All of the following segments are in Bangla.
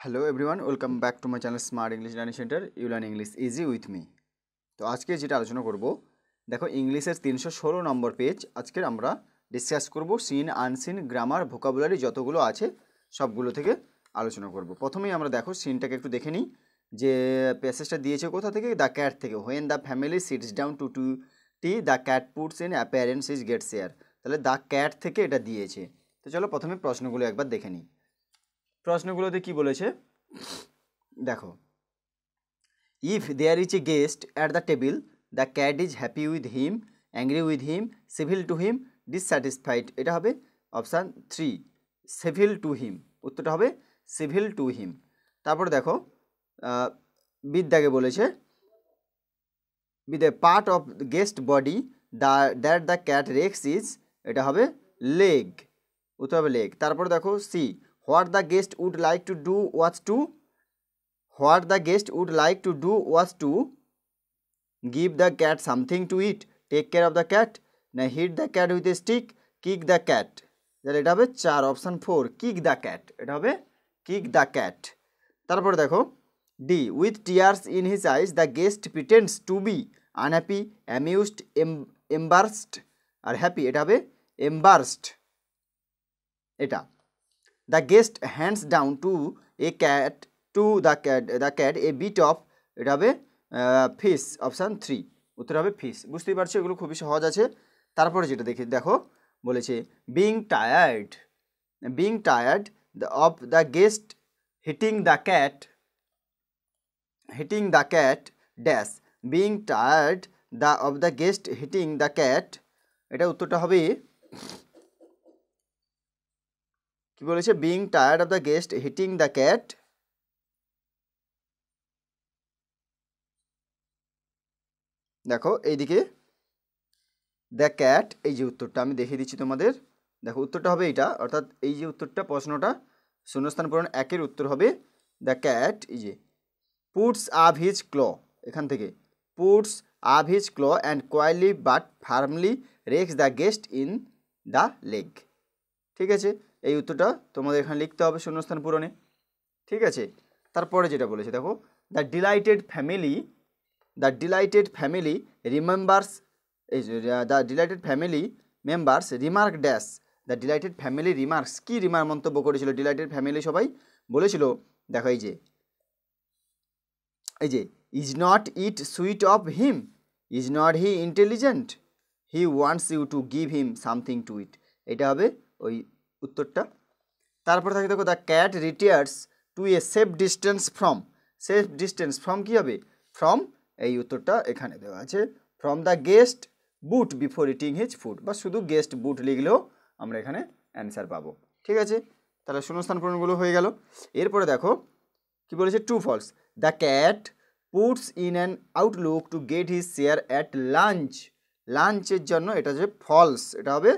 Hello everyone, welcome back to my channel smart English learning centre. You learn English easy with me. তো আজকে যেটা আলোচনা করব, দেখো ইংলিশের 316 নম্বর পেজ। আজকে আমরা ডিসকাস করব সিন আনসিন গ্রামার ভোকাবুলারি যতগুলো আছে সবগুলো থেকে আলোচনা করব। প্রথমেই আমরা দেখো সিনটাকে একটু দেখে নিই যে প্যাসেজটা দিয়েছে কোথা থেকে, দ্য ক্যাট থেকে। When the family sits down to tea the cat puts in appearance is gets air. তাহলে দ্য ক্যাট থেকে এটা দিয়েছে। তো চলো প্রথমে প্রশ্নগুলো একবার দেখে নিই। প্রশ্নগুলোতে কি বলেছে দেখো, if there is a guest at the table, the cat is happy with him, angry with him, civil to him, dissatisfied. এটা হবে অপশান 3, সিভিল টু হিম। উত্তরটা হবে সিভিল টু হিম। তারপর দেখো বিদ্যাকে বলেছে with a part of the guest body that the cat rex is, এটা হবে লেগ। উত্তর হবে লেগ। তারপর দেখো C, what the guest would like to do was to, what the guest would like to do was to give the cat something to eat, take care of the cat, না hit the cat with a stick, kick the cat। তাহলে এটা হবে 4, অপশান 4, কিক দ্য ক্যাট। এটা হবে কিক দ্য ক্যাট। তারপর দেখো D, with tears in his eyes the guest pretends to be unhappy, amused, embarrassed. আর হ্যাপি এটা হবে এম্বার্সড। এটা the guest hands down to a cat to the cat a bit of, এটা হবে ফিশ, অপশান 3। উত্তর হবে ফিশ। বুঝতেই পারছো এগুলো খুবই সহজ আছে। তারপরে যেটা দেখো বলেছে being tired of the guest hitting the cat dash, being tired of the guest hitting the cat. এটা উত্তরটা হবে কি বলেছে, being tired of the guest hitting the cat. দেখো এইদিকে দ্য ক্যাট, এই যে উত্তরটা আমি দেখিয়ে দিচ্ছি তোমাদের। দেখো উত্তরটা হবে এইটা, অর্থাৎ এই যে উত্তরটা প্রশ্নটা শূন্যস্থান পূরণ 1-এর উত্তর হবে দ্য ক্যাট এই যে পুটস আপ হিজ ক্ল, এখান থেকে puts up his claw and coyly but firmly rakes the guest in the leg. ঠিক আছে, এই উত্তরটা তোমাদের এখানে লিখতে হবে শূন্যস্থান পূরণে। ঠিক আছে, তারপরে যেটা বলেছে দেখো, the delighted family remembers, the delighted family members remark dash, the delighted family remarks, কী রিমার্ক মন্তব্য করেছিল ডিলাইটেড ফ্যামিলি সবাই বলেছিল। দেখো এই যে is not it sweet of him, is not he intelligent, he wants you to give him something to eat. এটা হবে ওই উত্তরটা। তারপরে থাকে দেখো the cat retires to a safe distance from কী হবে, ফ্রম, এই উত্তরটা এখানে দেওয়া আছে, from the guest boot before eating his food, বা শুধু গেস্ট বুট লিখলেও আমরা এখানে অ্যান্সার পাবো। ঠিক আছে, তাহলে শূন্যস্থান পূরণগুলো হয়ে গেল। এরপরে দেখো কি বলেছে, true false, the cat puts in an outlook to get his share at লাঞ্চের জন্য, এটা যে ফলস, এটা হবে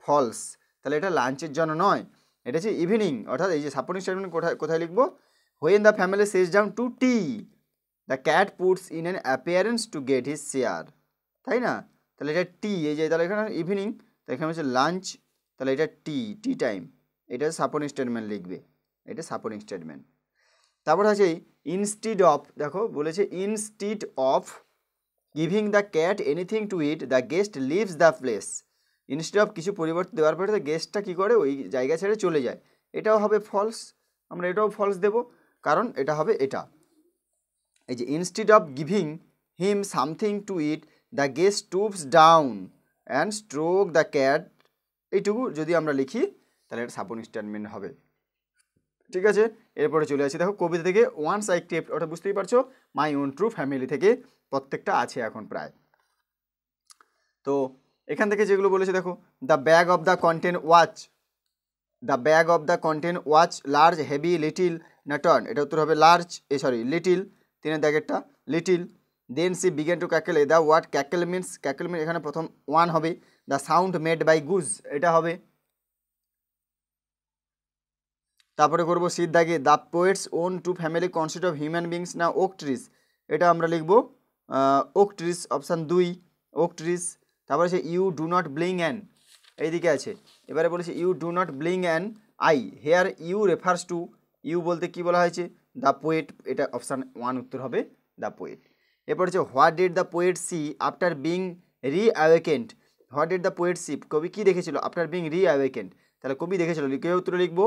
ফলস। তাহলে এটা লাঞ্চের জন্য নয়, এটা হচ্ছে ইভিনিং। অর্থাৎ এই যে সাপোর্টিং স্টেটমেন্ট কোথায় লিখবো, when the family sits down to tea the cat puts in an appearance to get his share, তাই না? তাহলে এটা টি, এই যে তাহলে এখানে ইভিনিং, তাহলে এখানে হচ্ছে লাঞ্চ, তাহলে এটা টি টাইম, এটা সাপোর্টিং স্টেটমেন্ট লিখবে, এটা সাপোর্টিং স্টেটমেন্ট। তারপর আছে ইনস্টিড অফ, দেখো বলেছে instead of giving the cat anything to eat the guest leaves the place. Instead of কিছু পরিবর্তন দেওয়ার পরে গেস্টটা কী করে, ওই জায়গা ছেড়ে চলে যায়, এটাও হবে ফলস। আমরা এটাও ফলস দেব, কারণ এটা হবে এটা, এই যে instead of giving him something to eat the guest stoops down and stroke the cat. এইটুকু যদি আমরা লিখি তাহলে এটা সাপোর্টিং স্টেটমেন্ট হবে। ঠিক আছে, এরপরে চলে আসি দেখো কবিতা থেকে, ওয়ান্স আই কেপ্ট, ওটা বুঝতেই পারছো মাই ওন ট্রু ফ্যামিলি থেকে প্রত্যেকটা আছে এখন প্রায়। তো এখান থেকে যেগুলো বলেছে দেখো, the bag of the content was large, heavy, little, না টন। এটা উত্তর হবে লার্জ, লিটিল, 3-এর দাগেরটা লিটিল। Then she began to cackle, the word cackle means এখানে প্রথম ওয়ান হবে। The sound made by goose, এটা হবে। তারপরে করবো সির দাগে, the poet's own to family consist of human beings, না ওক ট্রিজ, এটা আমরা লিখবো oak trees, option 2 oak trees. তারপরে আছে you do not blink an, এইদিকে আছে। এবারে বলেছে you do not blink an eye, here you refers to you বলতে কি বলা হয়েছে? দ্য পোয়েট, এটা অপশান 1 উত্তর হবে দ্য পোয়েট। এরপর হচ্ছে what did the poet see after being reawakened. What did the poet see, কবি কি দেখেছিল আফটার বিং রিঅ্যাওয়েকেন্ড? তাহলে কবি দেখেছিল, লিখে উত্তরে লিখবো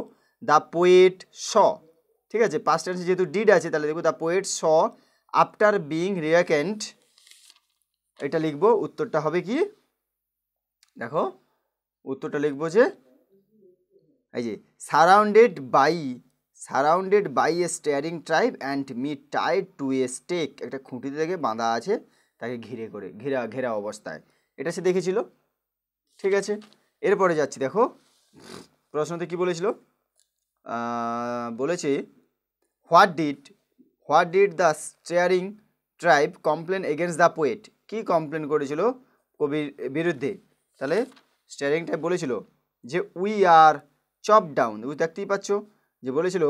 দ্য পোয়েট স। ঠিক আছে, পাস্ট টেন্সে যেহেতু ডিড আছে তাহলে দেখবো the poet saw after being reawakened. এটা লিখবো, উত্তরটা হবে কি দেখো, উত্তরটা লিখবো যে এই যে surrounded by a stirring tribe and me tied to a stake. একটা খুঁটিতে থেকে বাঁধা আছে, তাকে ঘেরা অবস্থায়, এটা সে দেখেছিল। ঠিক আছে, এরপরে যাচ্ছি, দেখো প্রশ্নতে কি বলেছিল, বলেছে what did the stirring tribe complain against the poet. কি কমপ্লেন করেছিল কবির বিরুদ্ধে? তাহলে স্টিয়ারিং ট্রাইব বলেছিল যে we are chop down. We দেখতেই পাচ্ছ যে বলেছিল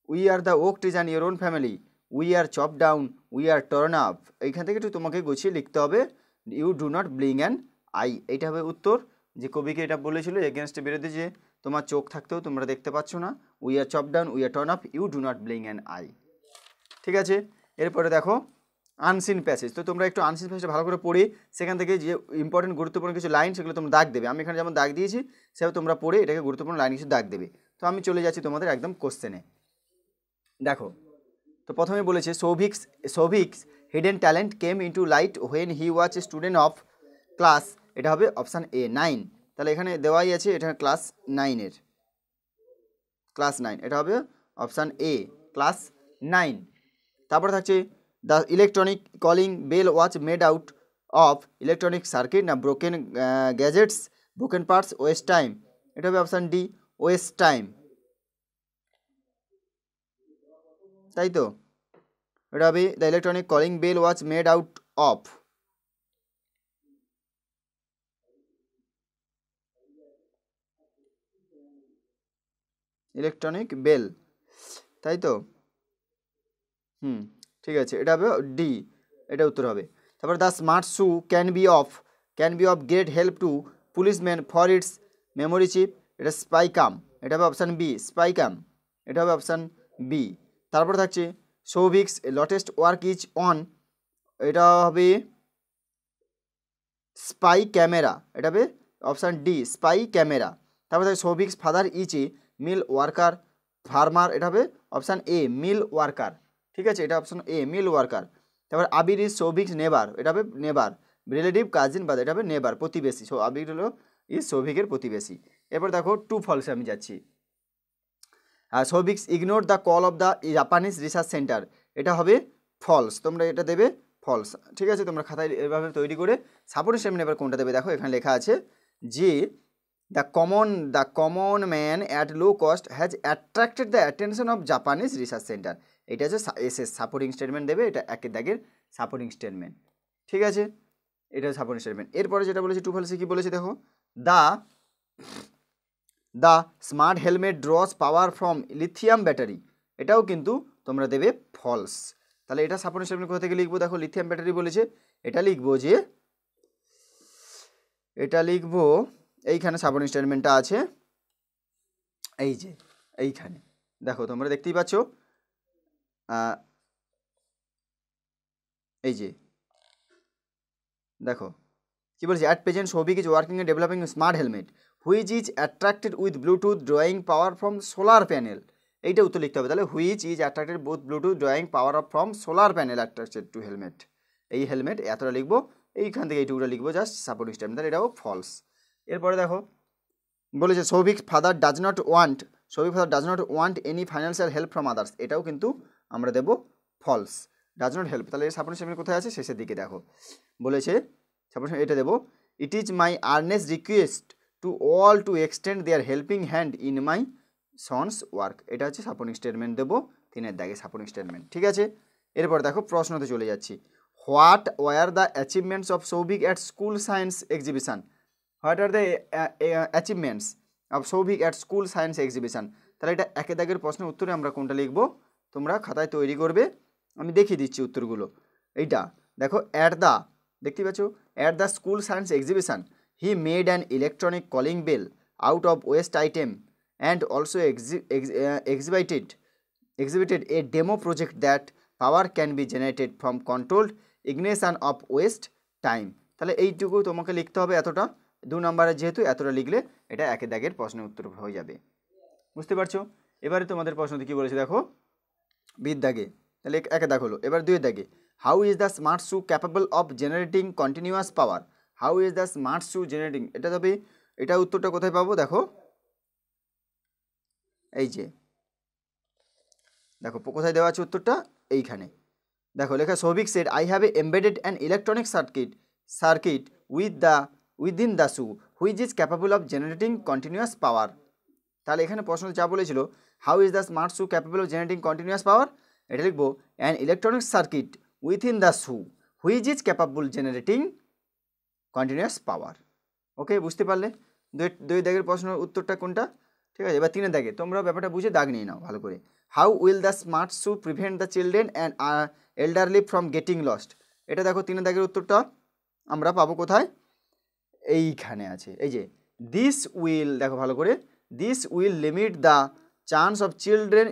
we are the oak trees and your own family, we are chop down, we are torn up. এইখান থেকে একটু তোমাকে গুছিয়ে লিখতে হবে you do not blink an eye. এইটা হবে উত্তর, যে কবিকে এটা বলেছিল এগেনস্টের বিরুদ্ধে যে তোমার চোখ থাকতেও তোমরা দেখতে পাচ্ছ না, we are chop down, we are torn up, you do not blink an eye. ঠিক আছে, এরপরে দেখো আনসিন প্যাসেজ। তো তোমরা একটু আনসিন প্যাসেজটা ভালো করে পড়ে সেখান থেকে যে ইম্পর্টেন্ট গুরুত্বপূর্ণ কিছু লাইন সেগুলো তোমরা দাগ দেবে। আমি এখানে যেমন দাগ দিয়েছি সেভাবে তোমরা পড়ে এটাকে গুরুত্বপূর্ণ লাইন কিছু দাগ দেবে। তো আমি চলে যাচ্ছি তোমাদের একদম কোশ্চেনে। দেখো, তো প্রথমে বলেছে Souvik's hidden talent came into light when he was a student of class, এটা হবে অপশান এ 9। তাহলে এখানে দেওয়াই আছে এটা ক্লাস 9, এটা হবে অপশান এ ক্লাস 9। তারপরে থাকছে the electronic calling bell watch made out of electronic circuit না broken gadgets, broken parts, waste time, এটা হবে অপশান ডি ওয়েস্ট টাইম। তাই তো, এটা হবে the electronic calling bell watch made out of electronic bell, তাই তো। ঠিক আছে, এটা হবে ডি, এটা উত্তর হবে। তারপর the smart shoe can be of great help to policeman for its memory chip, এটা স্পাইকাম, এটা হবে অপশান বি স্পাইকাম, এটা হবে অপশান বি। তারপর থাকছে Souvik's latest work is on, এটা হবে স্পাই ক্যামেরা, এটা হবে অপশান ডি স্পাই ক্যামেরা। তারপর থাকে Souvik's father is a mill worker farmer, এটা হবে অপশান এ মিল ওয়ার্কার। ঠিক আছে, এটা অপশান এ মিল ওয়ার্কার। তারপর আবির ইজ সৌভিকস নেবার, এটা হবে নেবার রিলেটিভ কাজিন বা এটা হবে নেবার প্রতিবেশী। সো আবির হলো ইজ সৌভিকের প্রতিবেশী। এরপর দেখো টু ফলসে আমি যাচ্ছি। Souvik's ignore the call of the Japanese research centre, এটা হবে ফলস, তোমরা এটা দেবে ফলস। ঠিক আছে, তোমরা খাতায় এভাবে তৈরি করে সাপোর্টিং স্টেটমেন্ট এবার কোনটা দেবে, দেখো এখানে লেখা আছে যে the common man at low cost has attracted the attention of Japanese research centre, এটা হচ্ছে এসএস সাপোর্টিং স্টেটমেন্ট দেবে, এটা একের দাগের সাপোর্টিং স্টেটমেন্ট। ঠিক আছে, এটা সাপোর্টিং স্টেটমেন্ট। এরপরে যেটা বলেছে টু ফলসে কি বলেছে দেখো, the smart helmet draws power from lithium battery, এটাও কিন্তু তোমরা দেবে ফলস। তাহলে এটা সাপোর্টিং স্টেটমেন্ট কোথা থেকে লিখবো, দেখো লিথিয়াম ব্যাটারি বলেছে, এটা লিখবো যে এইখানে সাপোর্টিং স্টেটমেন্টটা আছে, এই যে এইখানে দেখো তোমরা দেখতেই পাচ্ছ, এই যে দেখো কি বলছে, at present Souvik is working A developing smart helmet which is attracted with Bluetooth drawing power from solar panel, এইটা উত্তর লিখতে হবে। তাহলে which is attracted both Bluetooth drawing power of from solar panel attracted to helmet, এই হেলমেট এতটা লিখবো, এইখান থেকে এইটুকুটা লিখবো জাস্ট সাপোর্টিং স্টেটমেন্ট, তাহলে এটাও ফলস। এরপরে দেখো বলেছে Souvik father does not want any financial help from others, এটাও কিন্তু আমরা দেবো ফলস, ডাজ নট হেল্প। তাহলে সাপোর্টিং স্টেটমেন্ট কোথায় আছে, শেষের দিকে দেখো বলেছে সাপোর্টিং, এটা দেবো it is my earnest request to all to extend their helping hand in my son's work, এটা হচ্ছে সাপোর্টিং স্টেটমেন্ট দেবো 3-এর দাগে সাপোর্টিং স্টেটমেন্ট। ঠিক আছে, এরপর দেখো প্রশ্নতে চলে যাচ্ছি। What were the achievements of Souvik at school science exhibition, what are the achievements of Souvik at school science exhibition, তাহলে এটা একের দাগের প্রশ্নের উত্তরে আমরা কোনটা লিখবো, তোমরা খাতায় তৈরি করবে, আমি দেখিয়ে দিচ্ছি উত্তরগুলো। এইটা দেখো দেখতে পাচ্ছ at the school science exhibition he made an electronic calling bell out of West item and also exhibited exhibited a demo project that power can be generated from controlled ignition of waste time. তাহলে এইটুকু তোমাকে লিখতে হবে এতটা, 2 নম্বরে যেহেতু এতটা লিখলে এটা একের দাগের প্রশ্নের উত্তর হয়ে যাবে। বুঝতে পারছো? এবারে তোমাদের প্রশ্নটি কী বলেছে দেখো, বির দাগে, তাহলে একের দাগ হলো। এবার 2 দাগে, how is the smart shoe capable of generating continuous power? How is the smart shoe generating, এটা তবে এটা উত্তরটা কোথায় পাবো দেখো, এই যে দেখো কোথায় দেওয়া আছে উত্তরটা, এইখানে দেখো লেখা, Souvik said I have embedded an electronic circuit within the shoe which is capable of generating continuous power. তাহলে এখানে প্রশ্ন যা বলেছিল, how is the smart shoe capable of generating continuous power, এটা লিখবো an electronic circuit within the shoe which is capable generating continuous power. Okay, বুঝতে পারলে? 2 দাগের প্রশ্নের উত্তরটা কোনটা? ঠিক আছে, এবার 3 দাগে তোমরা ব্যাপারটা বুঝে দাগ নিয়ে নাও ভালো করে। How will the smart shoe prevent the children and elderly from getting lost? এটা দেখো 3 দাগের উত্তরটা আমরা পাবো কোথায়, এইখানে আছে, এই যে দিস উইল, দেখো ভালো করে, this will limit the chance of children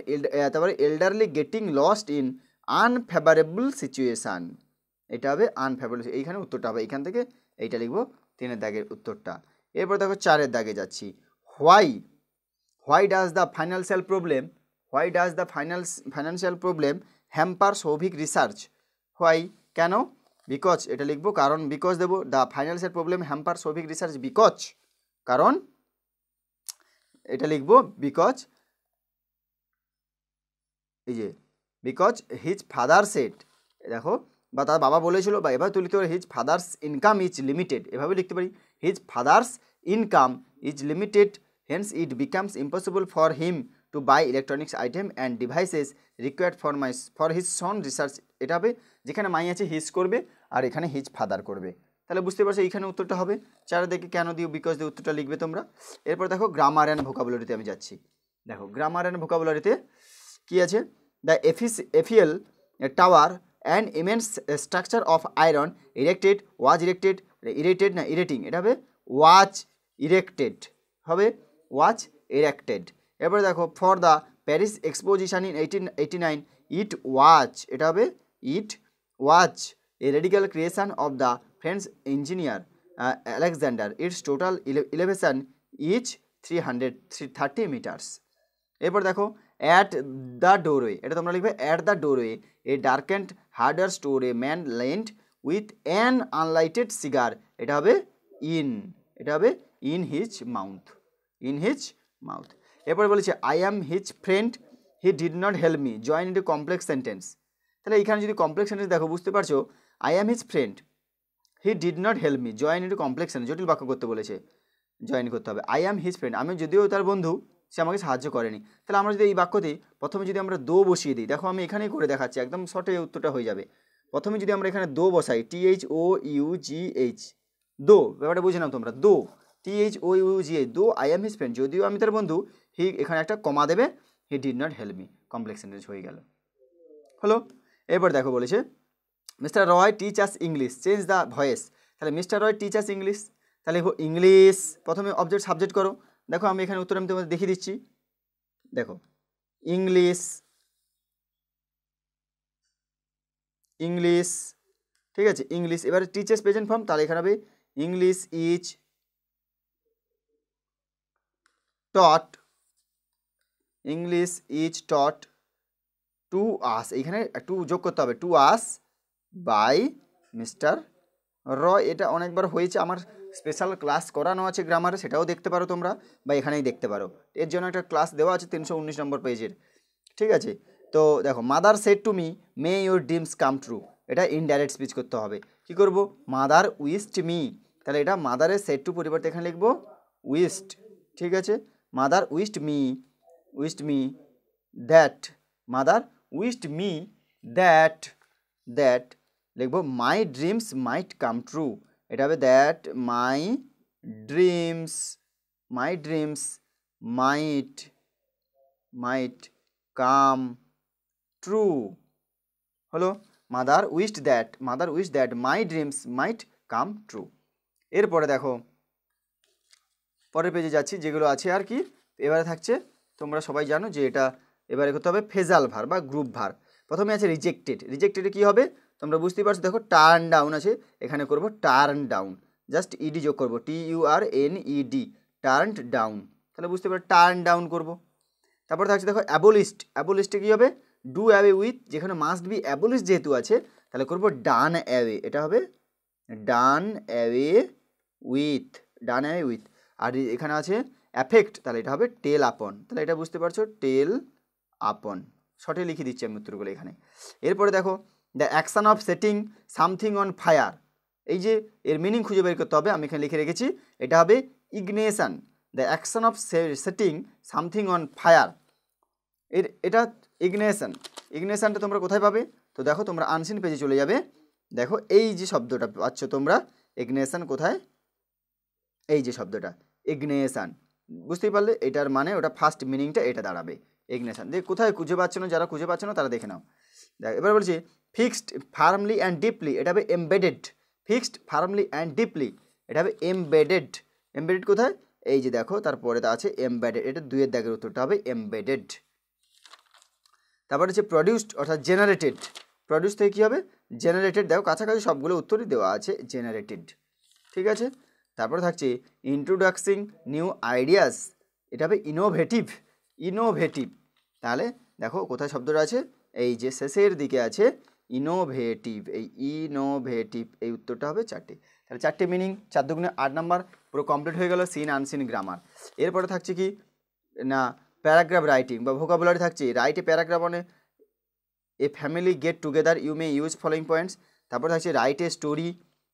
তারপরে elderly getting lost in unfavourable situation. এটা হবে আনফেভারেবল, এইখানে উত্তরটা হবে, এইখান থেকে এইটা লিখবো 3 দাগের উত্তরটা। এরপর দেখো 4 দাগে যাচ্ছি, why does the financial problem hamper Souvik research? Why, কেন, বিকজ, এটা লিখবো কারণ, বিকজ দেবো, the financial problem hamper Souvik research because, কারণ, এটা লিখবো বিকজ, এই যে বিকজ হিজ ফাদার সেড, দেখো বা তার বাবা বলেছিল, বা এবার তুই লিখতে পারি his father's income is limited, এভাবে লিখতে পারি, his father's income is limited hence it becomes impossible for him to buy electronics item and devices required for his son research. এটা হবে, যেখানে মাই আছে হিজ করবে আর এখানে হিজ ফাদার করবে। তাহলে বুঝতে পারছো এইখানে উত্তরটা হবে। 4 দিকে কেন দিও, বিকজ দিয়ে উত্তরটা লিখবে তোমরা। এরপর দেখো গ্রামার অ্যান্ড ভোকাবুলারিতে আমি যাচ্ছি। দেখো গ্রামার অ্যান্ড ভোকাবুলারিতে কী আছে, the Eiffel tower and immense structure of iron erecting, এটা হবে ওয়াজ ইরেক্টেড, হবে ওয়াজ ইরেক্টেড। এরপরে দেখো for the Paris exposition in 1889 it was a radical creation of the French engineer Alexander, its total elevation each 330 metres. এরপর দেখো অ্যাট দ্য ডোরওয়ে, এটা তোমরা লিখবে at the doorway a dark and harder store a man lend with an unlighted cigar, এটা হবে ইন হিজ মাউথ। এরপরে বলেছে I am his friend he did not help me, join into complex sentence. তাহলে এখানে যদি কমপ্লেক্স সেন্টেন্স দেখো, বুঝতে পারছো, I am his friend he did not help me, join into complex sentence, জটিল বাক্য করতে বলেছে, জয়েন করতে হবে। আই অ্যাম হিজ ফ্রেন্ড, আমি যদিও তার বন্ধু, সে আমাকে সাহায্য করেনি। তাহলে আমরা যদি এই বাক্যতে প্রথমে যদি আমরা দো বসিয়ে দিই, দেখো আমি এখানেই করে দেখাচ্ছি, একদম শর্টে উত্তরটা হয়ে যাবে। প্রথমে যদি আমরা এখানে দো বসাই, THOUGH, দো, ব্যাপারটা বুঝে নাও তোমরা, দো THOUGH, though I am his friend, যদিও আমি তার বন্ধু, হি, এখানে একটা কমা দেবে, he did not help me, complex sentence হয়ে গেল, হলো। এরপর দেখো বলেছে mister Roy teach us English, change the voice. তাহলে মিস্টার রয় টিচ আস ইংলিশ, তাহলে ইংলিশ, প্রথমে অবজেক্ট সাবজেক্ট করো। দেখো আমি এখানে উত্তর আমি তোমাদের দেখিয়ে দিচ্ছি, দেখো ইংলিশ, ঠিক আছে, ইংলিশ। এবারে টিচার্স প্রেজেন্ট ফর্ম, তাহলে এখানে হবে English is taught to us, এইখানে একটু যোগ করতে হবে, টু আস বাই মিস্টার রয়। এটা অনেকবার হয়েছে, আমার স্পেশাল ক্লাস করানো আছে গ্রামারে, সেটাও দেখতে পারো তোমরা, বা এখানেই দেখতে পারো, এর জন্য একটা ক্লাস দেওয়া আছে 319 নম্বর পেজের, ঠিক আছে। তো দেখো mother said to me may your dreams come true, এটা ইনডাইরেক্ট স্পিচ করতে হবে। কি করব, মাদার উইস্ট মি, তাহলে এটা মাদারের সেড টু পরিবর্তে এখানে লিখবো উইস্ট, ঠিক আছে, mother wished me that, mother wished me that লিখবো my dreams might come true, এটা হবে that my dreams might come true, হলো। Mother wished that my dreams might come true. এরপরে দেখো পরের পেজে যাচ্ছি, যেগুলো আছে আর কি, এবারে থাকছে, তোমরা সবাই জানো যে এটা এবারে করতে হবে ফেজাল ভার বা গ্রুপ ভার। প্রথমে আছে রিজেক্টেড। রিজেক্টেডে কী হবে তোমরা বুঝতেই পারছো, দেখো টার্ন ডাউন আছে, এখানে করব টার্ন ডাউন, জাস্ট ইডি যোগ করবো, TURNED, টার্ন ডাউন, তাহলে বুঝতে পারো টার্ন ডাউন করব। তারপর থাকছে দেখো অ্যাবোলিস্ট। অ্যাবোলিস্টে কী হবে ডু অ্যাওয়ে উইথ, যেখানে মাস্ট বি অ্যাবোলিস্ট যেহেতু আছে তাহলে করব ডান অ্যাওয়ে, এটা হবে done away with, done away with. আর এখানে আছে অ্যাফেক্ট, তাহলে এটা হবে টেল আপন, তাহলে এটা বুঝতে পারছো টেল আপন, শর্টে লিখে দিচ্ছি আমি উত্তরগুলো এখানে। এরপরে দেখো the action of setting something on fire, এই যে এর মিনিং খুঁজে বের করতে হবে, আমি এখানে লিখে রেখেছি, এটা হবে ignition. The action of setting something on fire, এটা ইগনেশন। ইগনেশনটা তোমরা কোথায় পাবে, তো দেখো তোমরা আনসিন পেজে চলে যাবে, দেখো এই যে শব্দটা পাচ্ছ তোমরা ইগনেশন কোথায়, এই যে শব্দটা ইগনেশন, বুঝতেই পারলে এটার মানে ওটা ফার্স্ট মিনিংটা এটা দাঁড়াবে ইগনেশন। দিয়ে কোথায় খুঁজে পাচ্ছ না, যারা খুঁজে পাচ্ছ না তারা দেখে নাও। দেখ এবার বলছি ফিক্সড ফার্মলি অ্যান্ড ডিপলি, এটা হবে embedded. Fixed firmly and deeply, এটা হবে এমবেডেড। এমবেডেড কোথায়, এই যে দেখো তারপরে তা আছে এমবেডেড, এটা 2-এর দাগের উত্তরটা হবে এমবেডেড। তারপরে হচ্ছে প্রডিউসড অর্থাৎ জেনারেটেড। প্রডিউস থেকে কী হবে জেনারেটেড, দেখো কাছাকাছি সবগুলো উত্তরই দেওয়া আছে জেনারেটেড, ঠিক আছে। তারপরে থাকছে ইন্ট্রোডাক্সিং নিউ আইডিয়াস, এটা হবে ইনোভেটিভ। ইনোভেটিভ, তাহলে দেখো কোথায় শব্দটা আছে, এই যে শেষের দিকে আছে ইনোভেটিভ, এই ইনোভেটিভ, এই উত্তরটা হবে 4টে। তাহলে 4টে মিনিং, 4 দুগুণে 8 নাম্বার পুরো কমপ্লিট হয়ে গেল সিন আনসিন গ্রামার। এরপরে থাকছে কি না প্যারাগ্রাফ রাইটিং বা ভোকাবুলারি থাকছে, write a paragraph on a family get together you may use following points. তারপর থাকছে write a story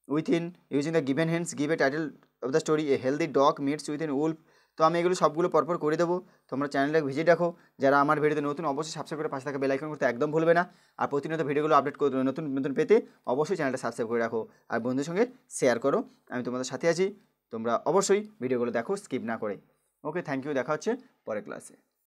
within using the given hence, give a title of the story, a healthy dog meets within wolf. তো আমি এগুলো সবগুলো পরপর করে দেবো, তোমরা চ্যানেলটাকে ভিজিট রাখো। যারা আমার ভিডিওতে নতুন অবশ্যই সাবস্ক্রাইব করে পাশে থাকা বেল আইকন করতে একদম ভুলবে না। আর প্রতিনিয়ত ভিডিওগুলো আপডেট করে নতুন নতুন পেতে অবশ্যই চ্যানেলটা সাবস্ক্রাইব করে রাখো আর বন্ধুদের সঙ্গে শেয়ার করো। আমি তোমাদের সাথে আছি, তোমরা অবশ্যই ভিডিওগুলো দেখো স্কিপ না করে। ওকে, থ্যাংক ইউ, দেখা হচ্ছে পরের ক্লাসে।